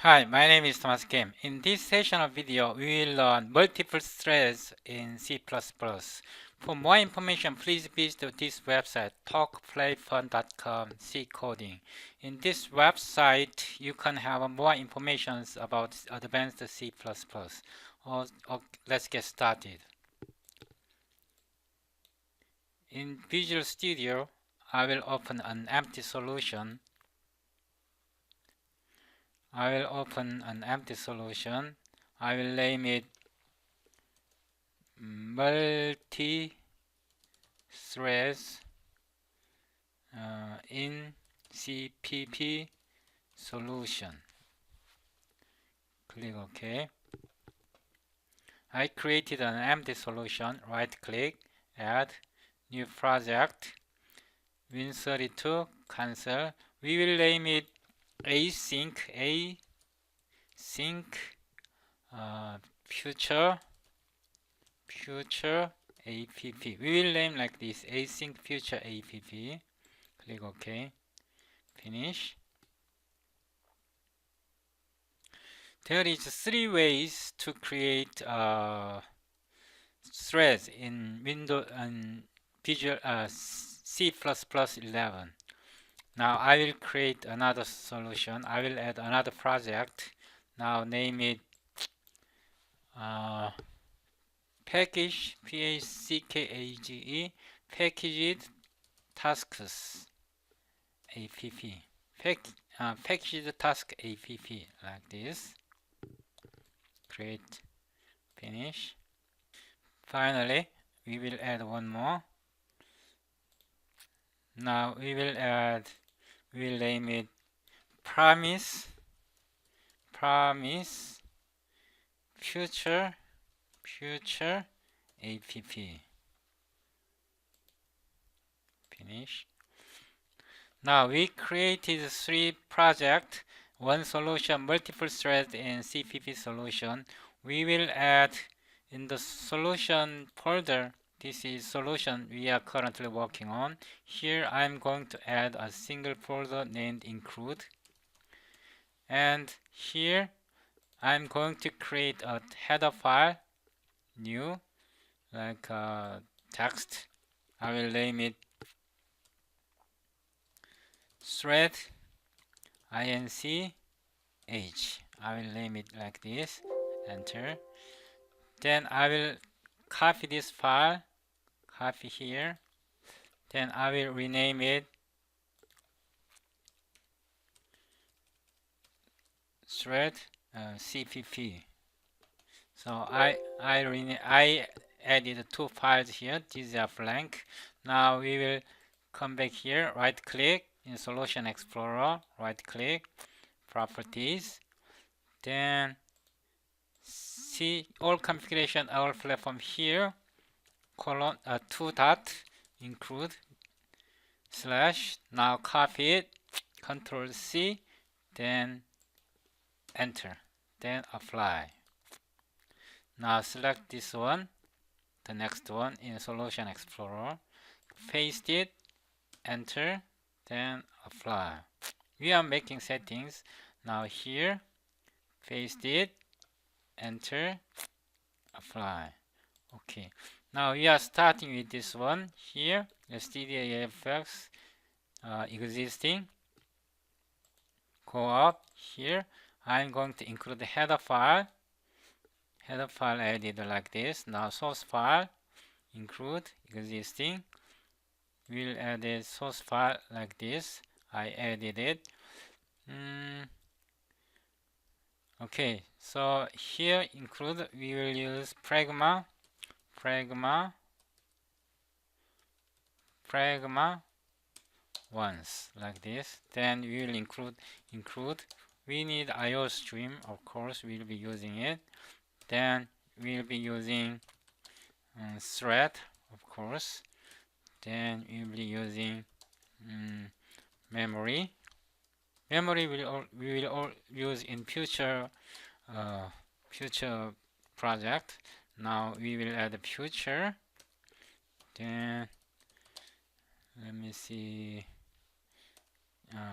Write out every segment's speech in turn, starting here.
Hi, my name is Thomas Kim. In this session of video, we will learn multiple threads in C++. For more information, please visit this website, talkplayfun.com coding. In this website, you can have more information about advanced C++. Let's get started. In Visual Studio, I will open an empty solution. I will name it multi-threads in CPP solution. Click OK. I created an empty solution. Right click, add, new project, Win32, cancel. We will name it async future app. We will name like this, async future app. Click OK. Finish. There is 3 ways to create threads in Windows and Visual C++11. Now I will create another solution. I will add another project. Now name it package packaged tasks app. Packaged task app like this. Create, finish. Finally, we will add one more. Now we will name it promise future app. Finish. Now we created 3 projects, one solution, multiple threads in CPP solution. We will add in the solution folder. This is solution we are currently working on. Here I'm going to add a single folder named include. And here I'm going to create a header file, new, like text. I will name it thread inch. I will name it like this. Enter. Then I will copy this file, copy here. Then I will rename it thread CPP. So I added 2 files here. These are blank. Now we will come back here, right click in Solution Explorer, right click, Properties, then see all configuration, our platform here, colon 2 dot include slash. Now copy it, Control C, then enter, then apply. Now select this one, the next one in Solution Explorer, paste it, enter, then apply. We are making settings. Now here, paste it, enter, apply. Okay. Now we are starting with this one here, STD Effects existing. Go up here. I'm going to include the header file. Header file added like this. Now source file, include existing. We'll add a source file like this. I added it. Okay, so here include, we will use pragma once like this. Then we will include we need IO stream, of course we'll be using it. Then we'll be using thread, of course. Then we'll be using memory we will all use in future project. Now we will add a future. Then let me see,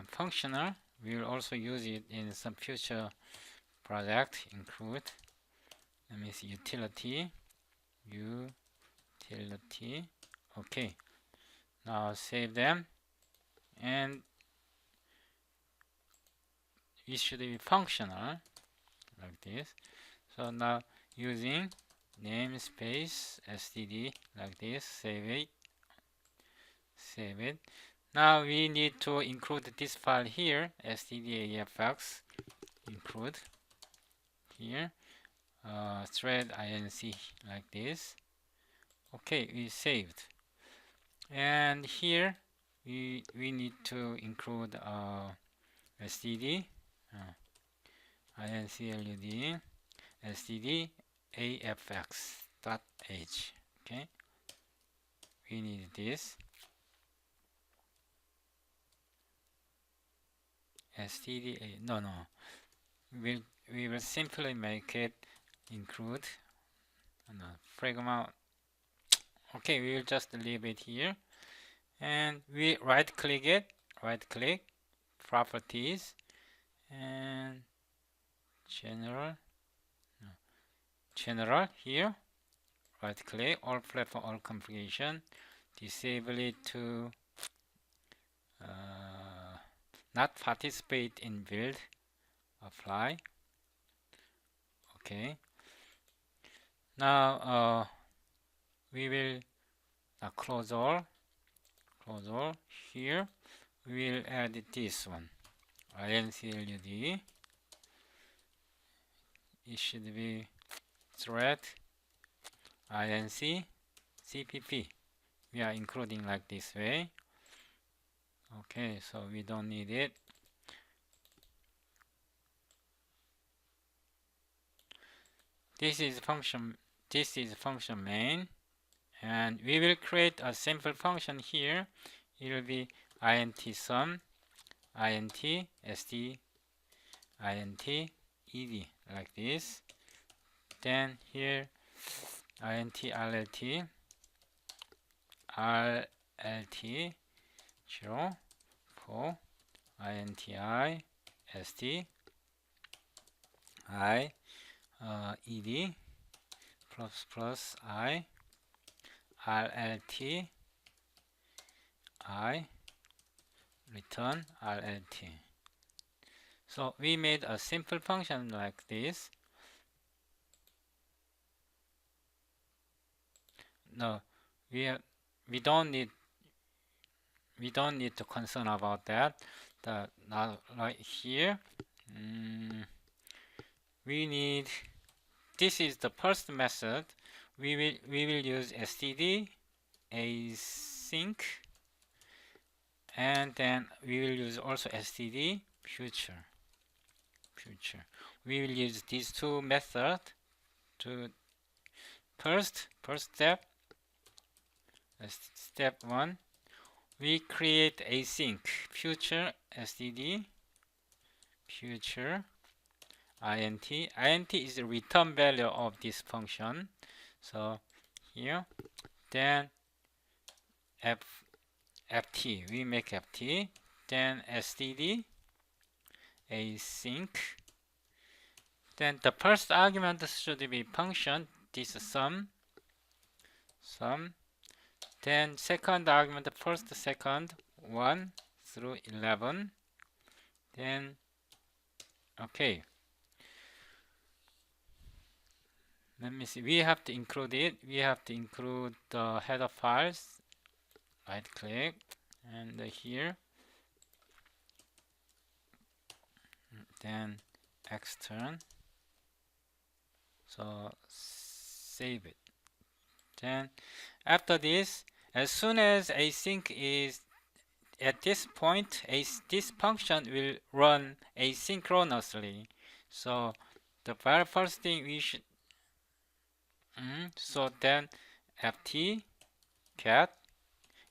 functional. We will also use it in some future project. Include, let me see, utility. Okay, now save them, and it should be functional like this. So now using namespace std like this, save it. Now we need to include this file here, STD Effects, include here, thread inc like this. Okay, we saved. And here we need to include std include std affx.h. Okay, we need this std. No, we will simply make it include fragment. Okay, we will just leave it here, and we right click properties, and general here, right click, all platform, all configuration, disable it to not participate in build, apply. Okay, now we will close all here. We will add this one, include. It should be thread inc cpp. We are including like this way. Okay, so we don't need it. This is function main, and we will create a simple function here. It will be int sum, int sd, int ed like this. Then here int rlt 0 for int I sd I ed plus I rlt I return rlt. So we made a simple function like this. No, we don't need to concern about that. Now right here, we need, this is the first method. We will use std async, and then we will use also std future. We will use these two methods to first step. Step 1, we create async future std future int is the return value of this function. So here, then ft, we make ft, then std async, then the first argument should be function, this sum, then second argument, first, second, 1 through 11, then okay, let me see, we have to include it. We have to include the header files. Right click, and here, then extern. So save it. Then after this, as soon as async is at this point, this function will run asynchronously. So the very first thing we should, so then ft get,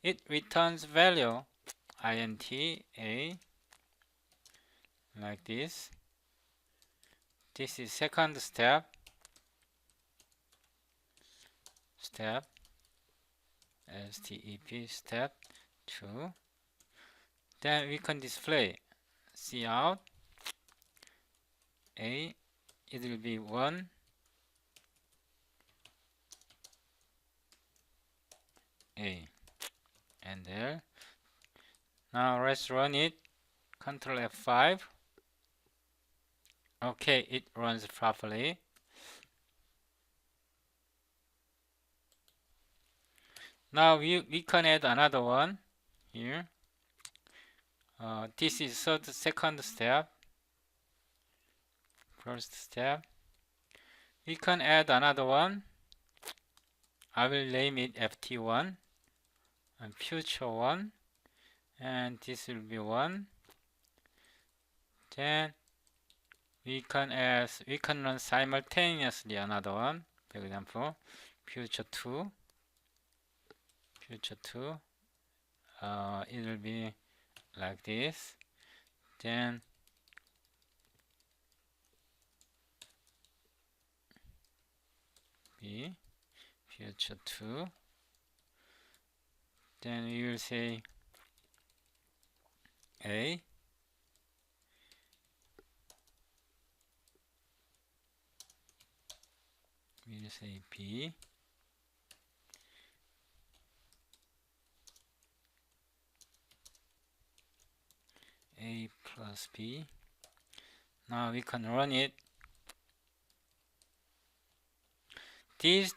it returns value int a like this. This is second step step step 2. Then we can display cout A, it will be 1 A, and there. Now let's run it. Control F5. Okay, it runs properly. Now we can add another one here. This is second step. First step. We can add another one. I will name it FT1 and future 1, and this will be 1. Then we can run simultaneously another one. For example, future 2. It will be like this. Then B, future 2. Then we will say A, we will say B, A plus B. Now we can run it. This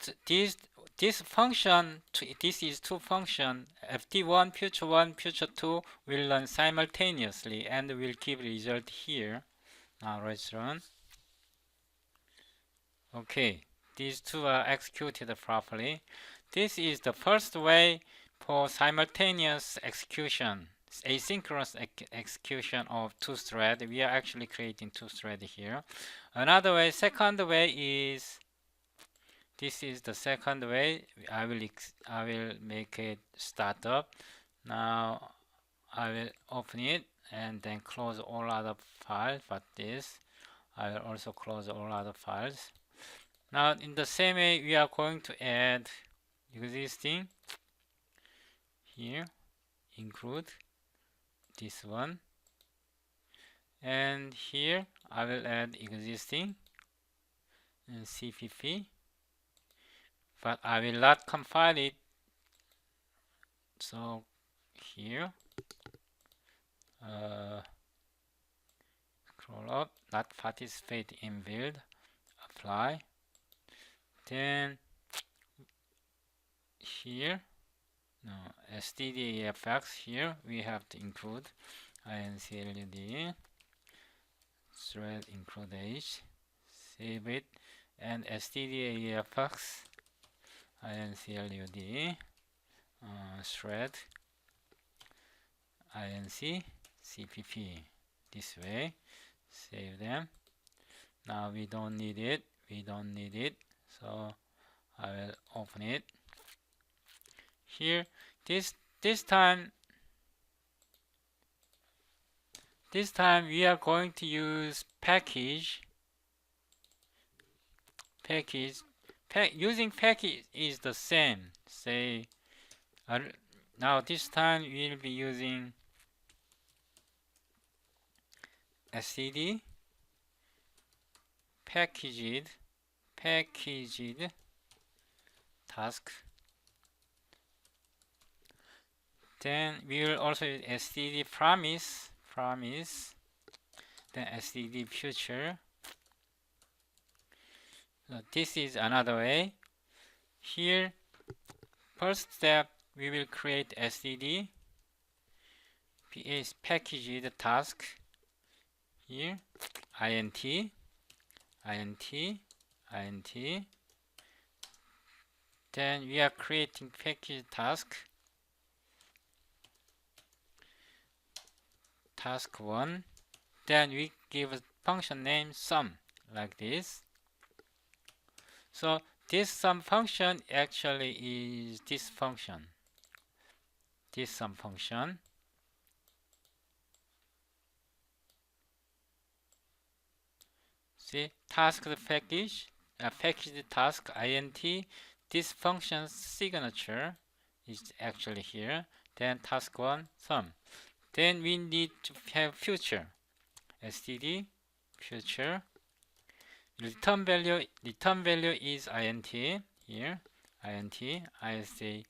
function, this is two function, FT1, future 1, future 2 will run simultaneously and will give result here. Now let's run. Okay, these two are executed properly. This is the first way for simultaneous execution, asynchronous execution of two threads. We are actually creating two threads here. Another way, second way is, this is the second way. I will make it start up. Now I will open it and then close all other files, but this I will also close all other files. Now in the same way, we are going to add existing here, include this one, and here I will add existing and CPP, but I will not compile it. So here, scroll up, not participate in build, apply. Then here, no, STD Effects, here we have to include includ thread include age, save it, and STD Effects includ thread inc cpp. This way, save them. Now we don't need it. So I will open it. Here, this time we are going to use package. Using package is the same. Say, now this time we will be using STD packaged task. Then we will also use STD promise, then STD future. So this is another way. Here, first step, we will create STD packaged task. Here, int. Then we are creating package task 1. Then we give a function name sum, like this. So this sum function actually is this function, sum function. See, task package, packaged task int. This function's signature is actually here. Then task 1 sum. Then we need to have future. std future return value is int here, int I say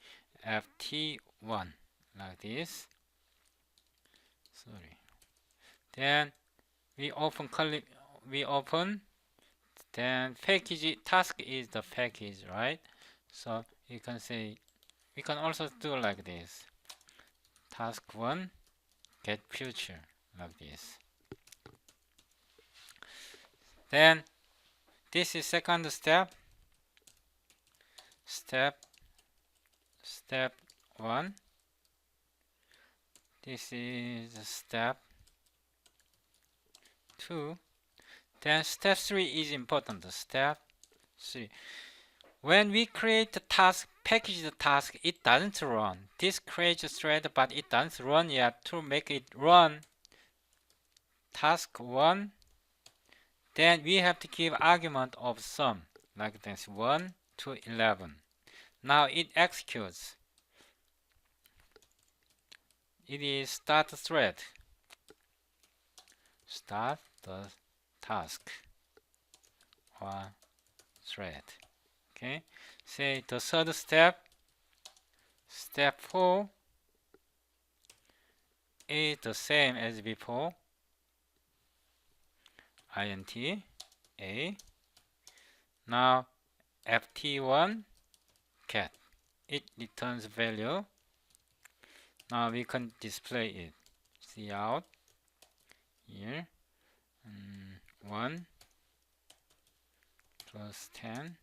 ft1 like this. Sorry. Then we open then package task is the package, right? So you can say we can also do like this. Task 1 get future like this. Then this is second step. Step 1. This is step 2. Then step 3 is important. Step 3. When we create the task, package the task, it doesn't run. This creates a thread, but it doesn't run yet. To make it run, task 1, then we have to give argument of sum, like this, 1 to 11. Now it executes. It is start thread. Start the task or thread. Okay. Say the third step, step 4 is the same as before. int a. Now ft1 get. It returns value. Now we can display it. Cout here 1 plus 10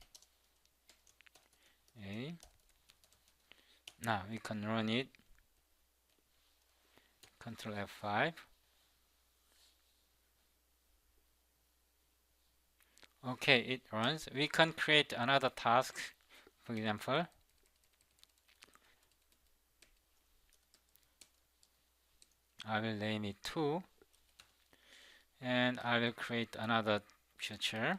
a. Now we can run it. Control F5. Okay, it runs. We can create another task. For example, I will name it 2, and I will create another future.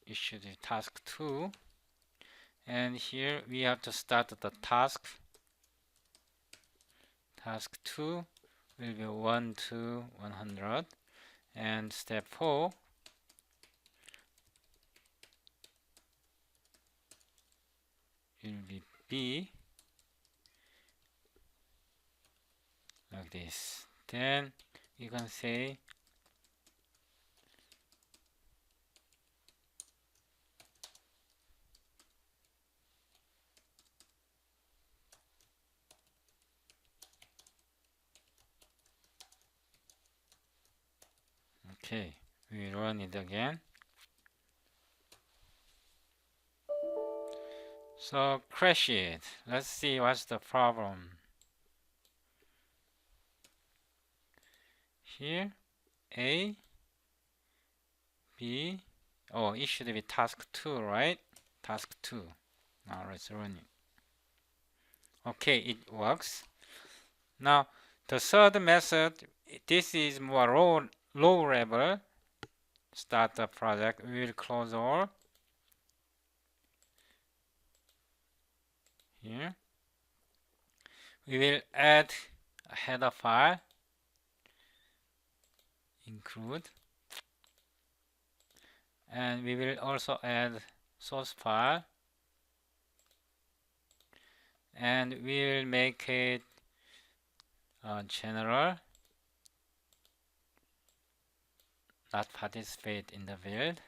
It should be task 2, and here we have to start the task. Task 2 will be 1 to 100, and step 4 will be B, like this. Then you can say okay, we run it again. So crash it. Let's see what's the problem. Here A, B, oh, it should be task 2, right? Task 2. Now let's run it. Okay, it works. Now the third method, this is more low level. Start the project. We will close all. Here we will add a header file, include, and we will also add source file, and we will make it general, not participate in the build.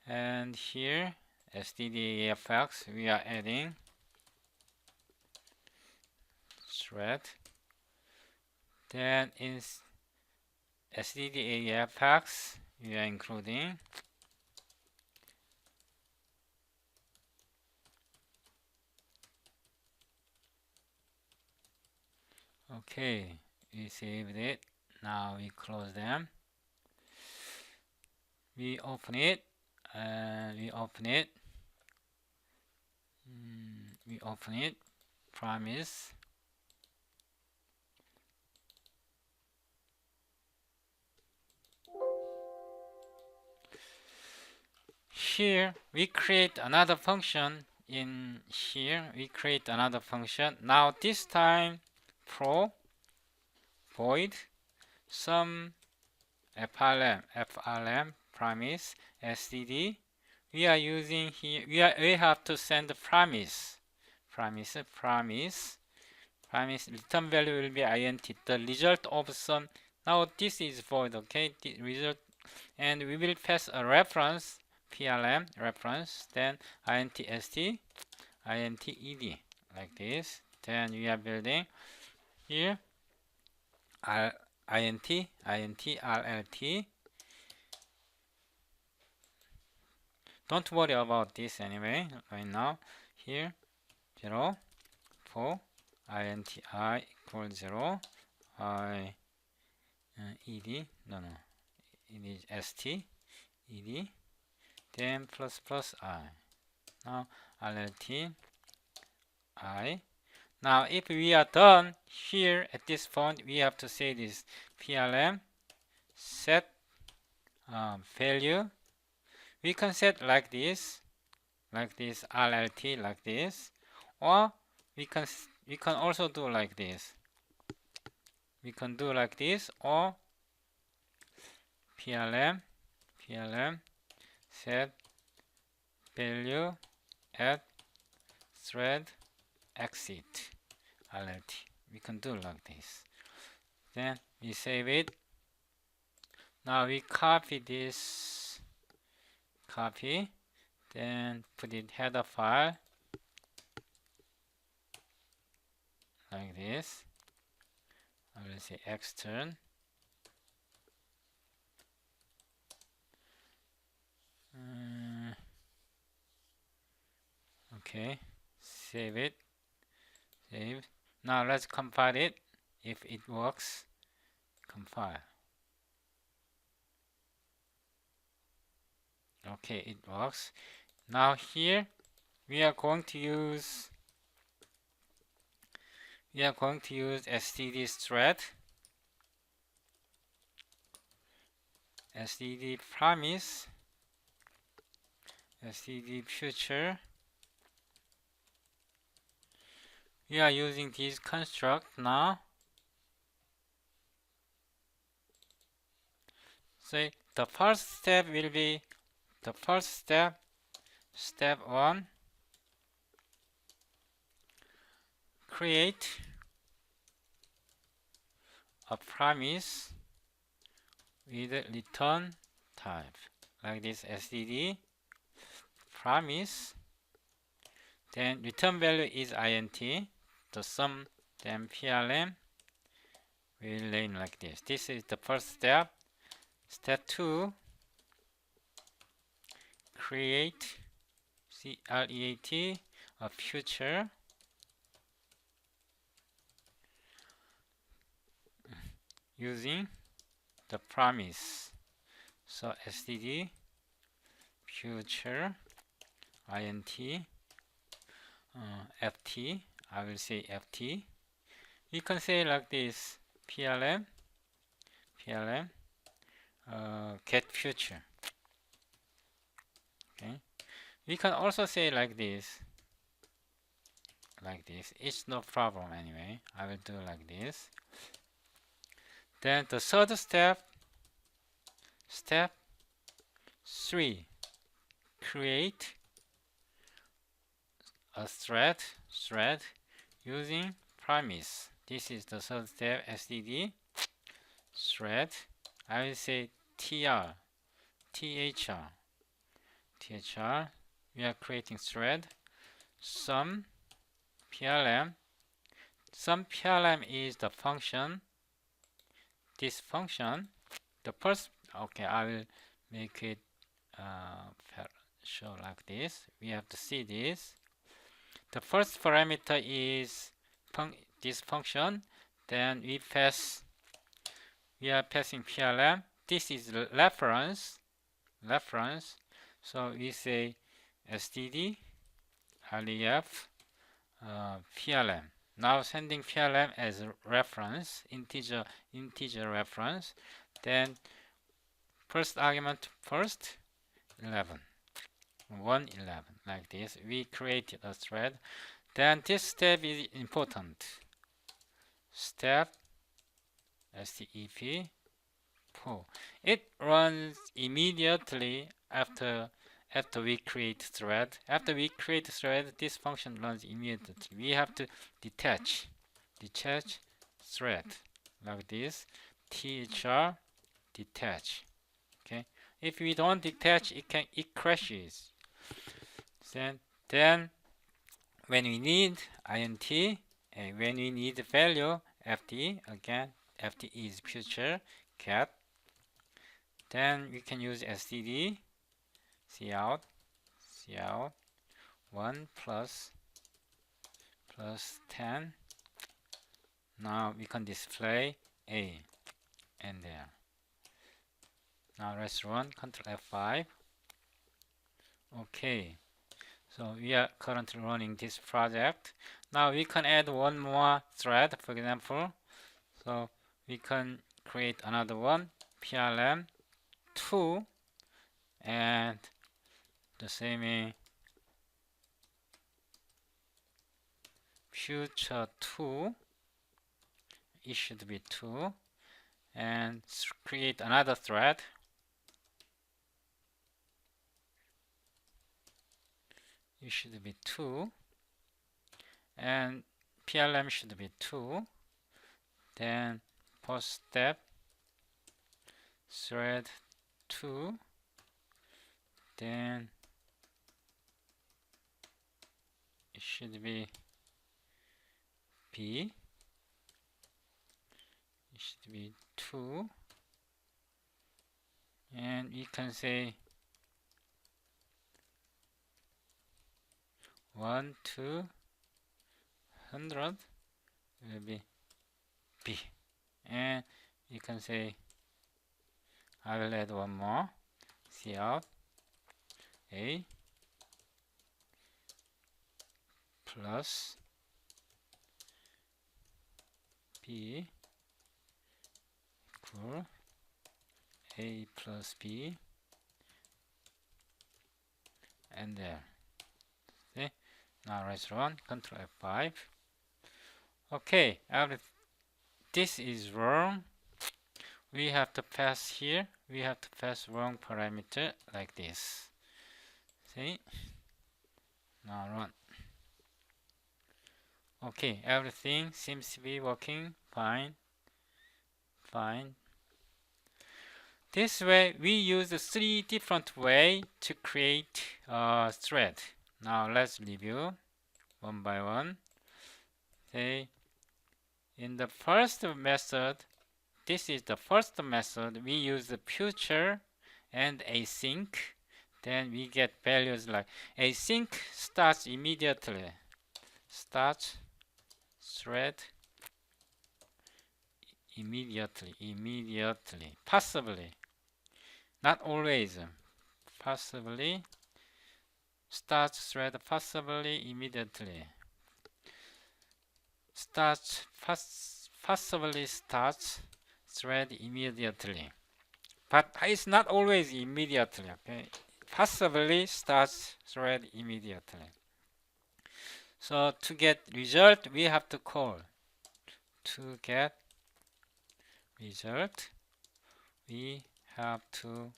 And here STD Effects, we are adding thread. Then in STD Effects, we are including okay, we saved it. Now we close them. We open it, and we open it. We open it. Promise. Here we create another function in here we create another function. Now this time pro void some frlm promise std. We are using here, we have to send the promise return value will be int, the result of some. Now this is void, okay, the result, and we will pass a reference plm reference, then int st int ed like this. Then we are building here int rlt. Don't worry about this anyway right now. Here 0 for int I equals 0 I ed it is st ed, then plus plus I. Now rlt I. Now if we are done here at this point, we have to say this plm set value. We can set like this rlt like this, or we can also do like this. We can do like this, or plm set value at thread exit rlt. We can do like this. Then we save it. Now we copy this, then put it header file like this. I will say extern. Okay, save it. Save. Now let's compile it. If it works, compile. Okay, it works. Now here we are going to use std thread, std promise, std future. We are using this construct now. So the first step will be step 1, create a promise with a return type like this std promise, then return value is int, the sum, then plm will name like this. This is the first step. Step 2, create a future using the promise. So std future int ft, I will say ft. We can say like this plm get future. Okay, we can also say like this. It's no problem anyway. I will do like this. Then the third step 3, create a thread using promise. This is the third step, std thread. I will say thr. We are creating thread. Some plm is the function. This function, the first, okay, I will make it show like this. We have to see this. The first parameter is this function. Then we are passing plm. This is reference. So we say std ref plm. Now sending plm as a reference, integer reference. Then first argument 11. 111 like this. We created a thread. Then this step is important. Step STEP pull. It runs immediately after we create thread. After we create thread, this function runs immediately. We have to detach thread like this. thr detach. Okay. If we don't detach, it crashes. Then when we need int and when we need value fd, again fd is future get. Then we can use std cout 1 plus 10. Now we can display a and there. Now let's run Ctrl F5. Okay, so we are currently running this project. Now we can add one more thread, for example. So we can create another one, PLM2, and the same future 2. It should be 2, and create another thread. It should be 2, and PLM should be 2. Then post step thread 2. Then it should be B. It should be 2. And we can say 1 to 100 will be B. And you can say I will add one more, cout A plus B equal A plus B, and there. Okay, now let's run Ctrl F5. Okay, this is wrong. We have to pass here. We have to pass wrong parameter like this. See? Now run. Okay, everything seems to be working fine. This way, we use 3 different ways to create a thread. Now let's review one by one. Say, in the first method, this is the first method. We use the future and async. Then we get values like async starts immediately. Starts thread immediately. Possibly. Not always. Possibly. Starts thread possibly immediately. Possibly starts thread immediately. But it's not always immediately. Okay? Possibly starts thread immediately. So to get result, we have to call. To get result, we have to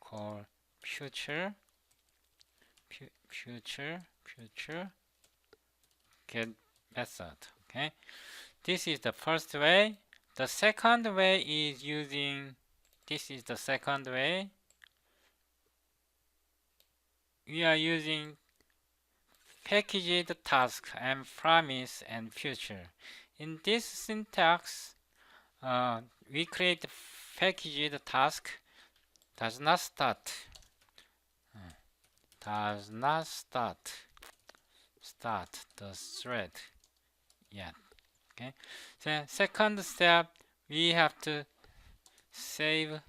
call future get method. Okay, this is the first way. The second way is using, this is the second way. We are using packaged task and promise and future. In this syntax, we create packaged task does not start the thread yet. Okay. Then second step, we have to save,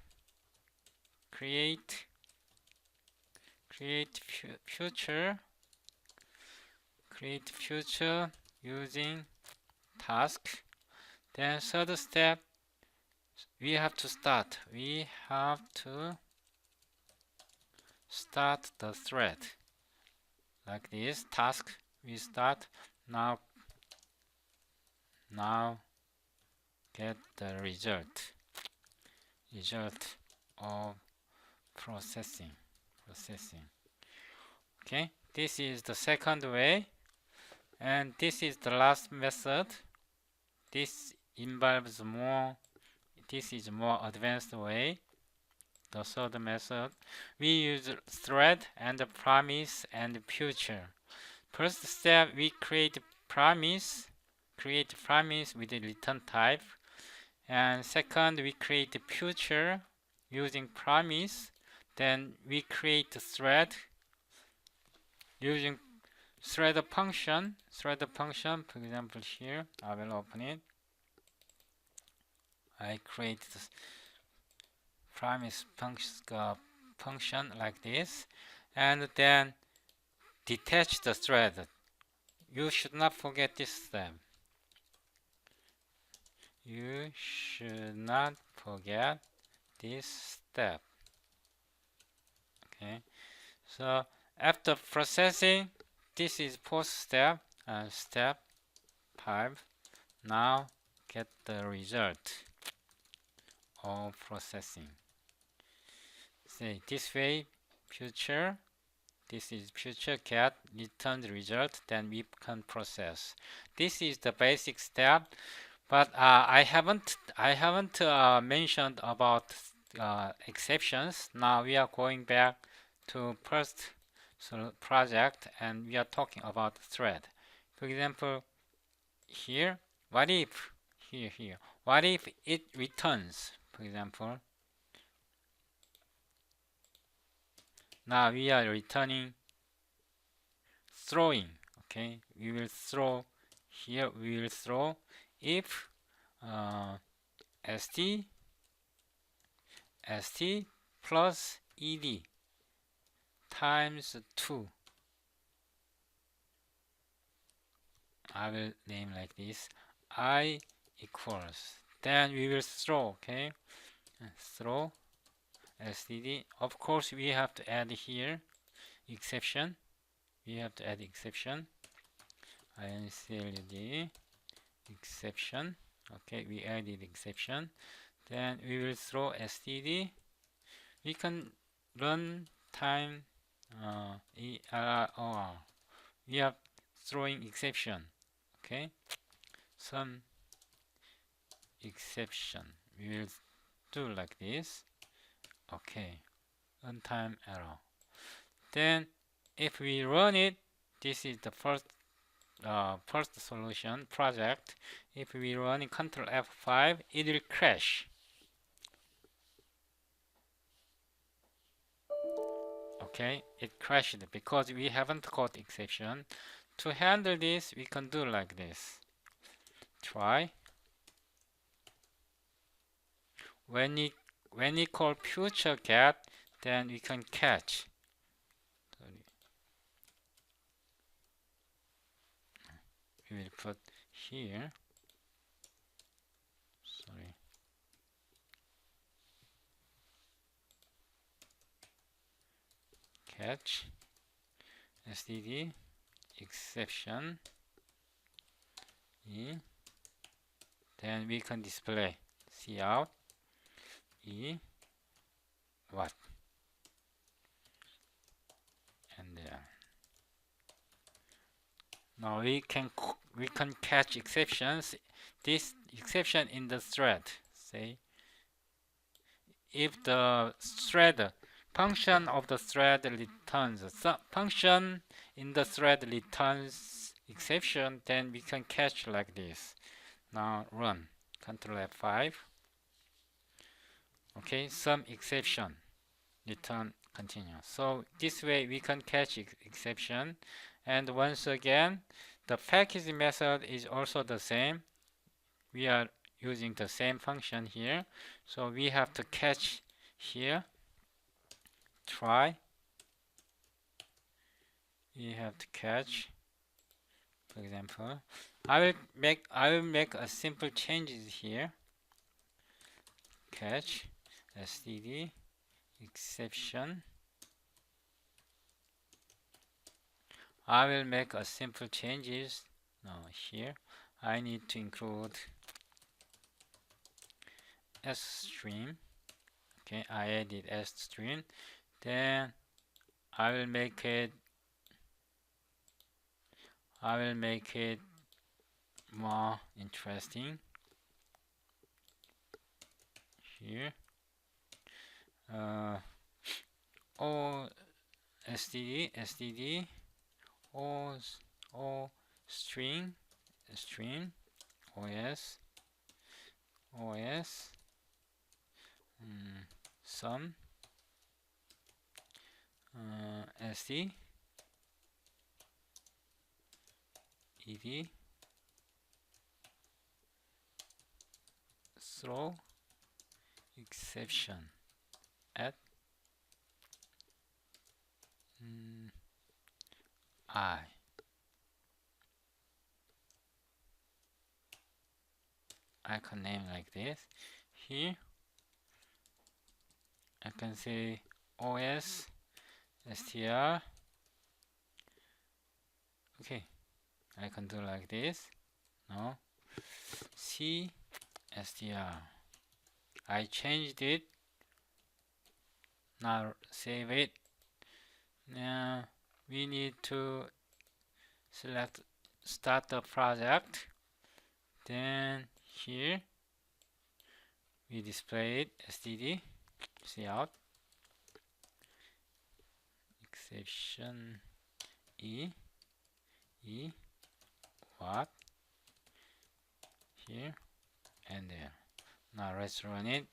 create future using task. Then third step, we have to start start the thread like this. Task we start now. Get the result of processing. Okay, this is the second way, and this is the last method. This involves more. This is more advanced way. The third method, we use thread and promise and future. First step, we create promise with a return type, and second, we create future using promise. Then we create thread using thread function. For example, here I will open it. I create this promise function like this, and then detach the thread. You should not forget this step. You should not forget this step. Okay, so after processing, this is fourth step, step 5. Now get the result of processing. Say this way, future. This is future get return the result. Then we can process. This is the basic step, but I haven't mentioned about exceptions. Now we are going back to first project, and we are talking about thread. For example, here, what if what if it returns? For example, now we are returning throwing. Okay, we will throw here. We will throw if st plus ed times 2. I will name like this. I equals. Then we will throw. Okay, throw std. Of course, we have to add here exception. We have to add exception. include exception. Okay, we added exception. Then we will throw std. We can run time error. We are throwing exception. Okay, some exception. We will do like this. Okay, runtime error. Then if we run it, this is the first solution project. If we run in Ctrl F5, it will crash. Okay, it crashed because we haven't got exception. To handle this, we can do like this. Try. When we call future get, then we can catch. We will put here. Sorry. Catch std exception e. Then we can display cout e what, and now we can catch exceptions. This exception in the thread. Say if the thread function of the thread returns function in the thread returns exception, then we can catch like this. Now run. Ctrl F5. Okay, some exception. Return continue. So this way we can catch exception. And once again, the package method is also the same. We are using the same function here. So we have to catch here. Try. We have to catch. For example, I will make a simple changes here. Catch std exception I will make a simple changes. Now here I need to include s string. Okay, I added s string. Then I will make it more interesting here. O std o string os some sd ed throw exception at I. I can name like this. Here I can say os str. Okay, I can do like this. No, c str. I changed it. Now save it. Now we need to select start the project. Then here we display it std cout exception e what here and there. Now let's run it.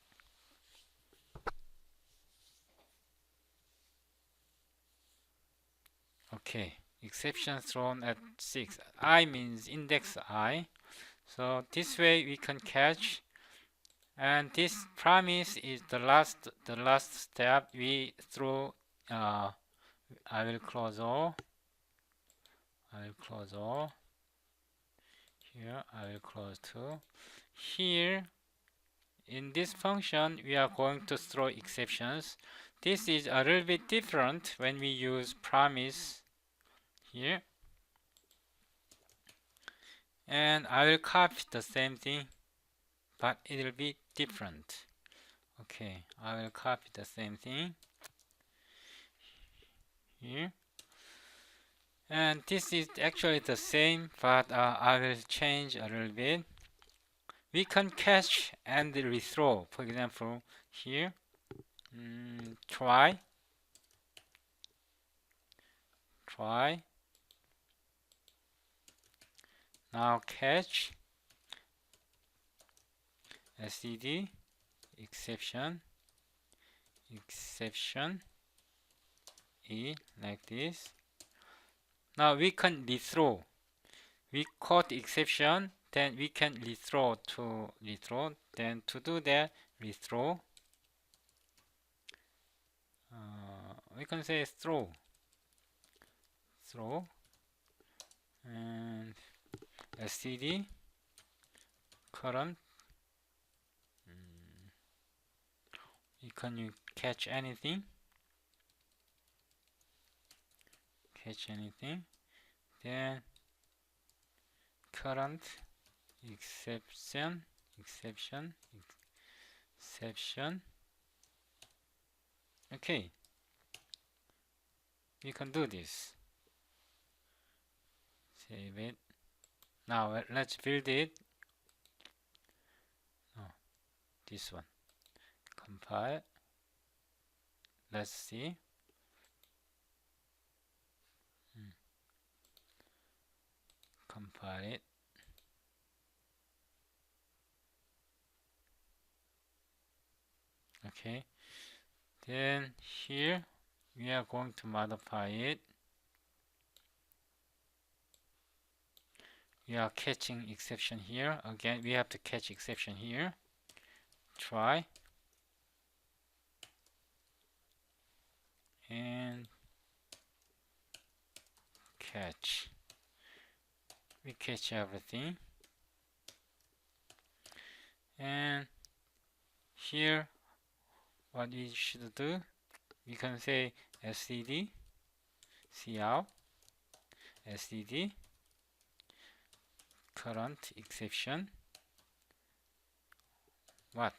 Okay, exception thrown at 6. I means index I. So this way we can catch, and this promise is the last step we throw. I will close all. Here I will close too. Here in this function we are going to throw exceptions. This is a little bit different when we use promise here. And I will copy the same thing, but it will be different. Okay, I will copy the same thing here. And this is actually the same, but I will change a little bit. We can catch and rethrow. For example, here, try. Now catch std exception e like this. Now we can rethrow. We caught exception, then we can rethrow. Then to do that, rethrow. We can say throw, and std current. Can you catch anything? Then current exception. Okay, we can do this. Save it. Now let's build it. This one. Compile. Let's see. Compile it. Okay. Then here we are going to modify it. We are catching exception here. Again, we have to catch exception here. Try. And catch. We catch everything. And here, what we should do, we can say std cout STD current exception. What?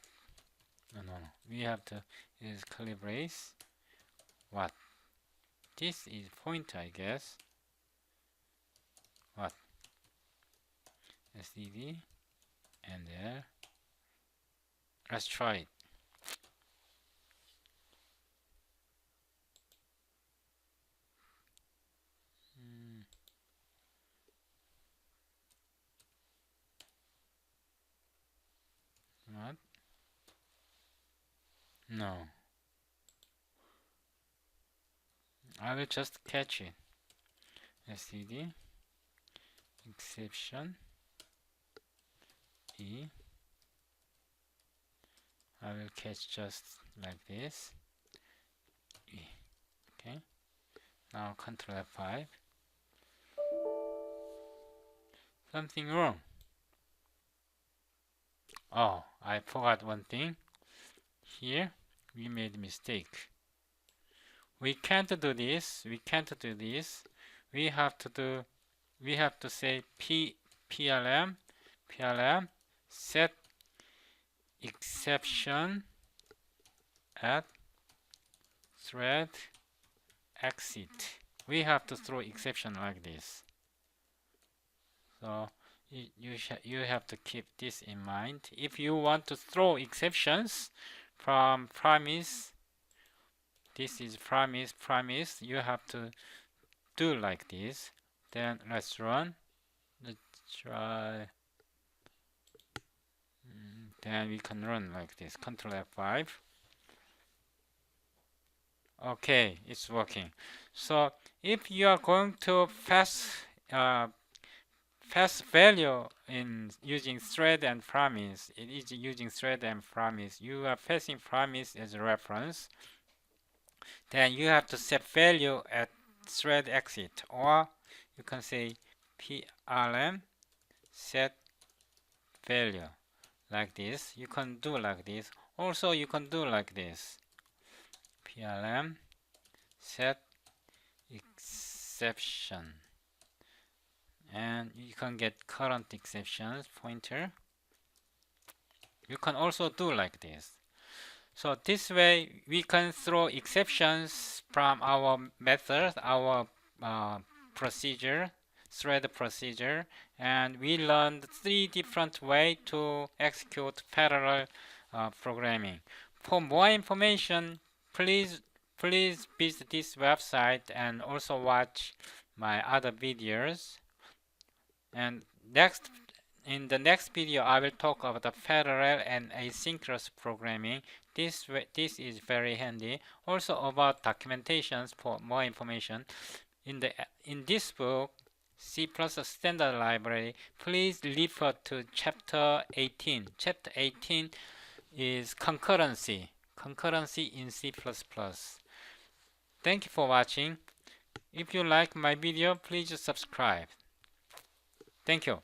No. We have to use curly brace. What? This is pointer, I guess. What? STD and there. Let's try it. What? No. I will just catch it. STD exception E. I will catch just like this. E. Okay. Now Control F5. Something wrong. Oh, I forgot one thing. Here we made a mistake. We can't do this. We can't do this. We have to say PLM set exception at thread exit. We have to throw exception like this. So you have to keep this in mind. If you want to throw exceptions from premise, this is premise, you have to do like this. Then let's run. Let's try. Then we can run like this. Control F5. Okay, it's working. So if you are going to pass value in using thread and premise, it is using thread and premise. You are passing premise as a reference. Then you have to set value at thread exit, or you can say PLM set value like this. You can do like this. Also, you can do like this. PLM set exception, and you can get current exceptions pointer. You can also do like this. So this way we can throw exceptions from our method, our procedure, thread procedure, and we learned 3 different ways to execute parallel programming. For more information, please visit this website and also watch my other videos. And in the next video, I will talk about the parallel and asynchronous programming. This is very handy. Also about documentations for more information. In this book, C++ Standard Library, please refer to Chapter 18. Chapter 18 is concurrency in C++. Thank you for watching. If you like my video, please subscribe. Thank you.